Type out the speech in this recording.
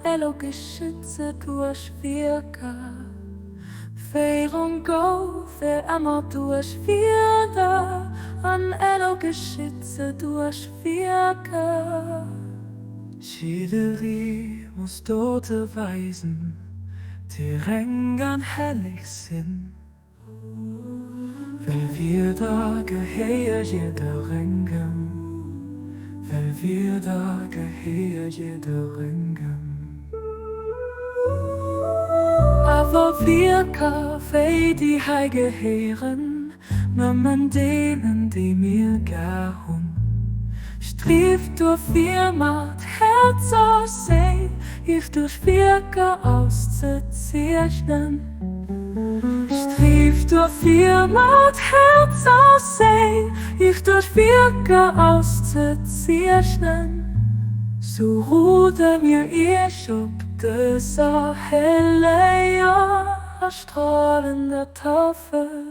Elo geschütze durch Wirke. Feirung go, für immer durch Wirke. An Elo geschütze durch Wirke. Schiederi muss Tote weisen, die Rängen hellig sind. Weil wir da geheir jeder Rängen, weil wir da geheir jeder Rängen. Aber wir Kaffee, die hei gehören, nimmen denen, die mir gehun. Strieft durch Firmat, Herz aus See, ich durch Wirke auszuzeichnen. Strieft durch Firmat, Herz aus See, ich durch Wirke auszuzeichnen. So ruhte mir ich ob dieser helle Jahr, strahlender Tafel.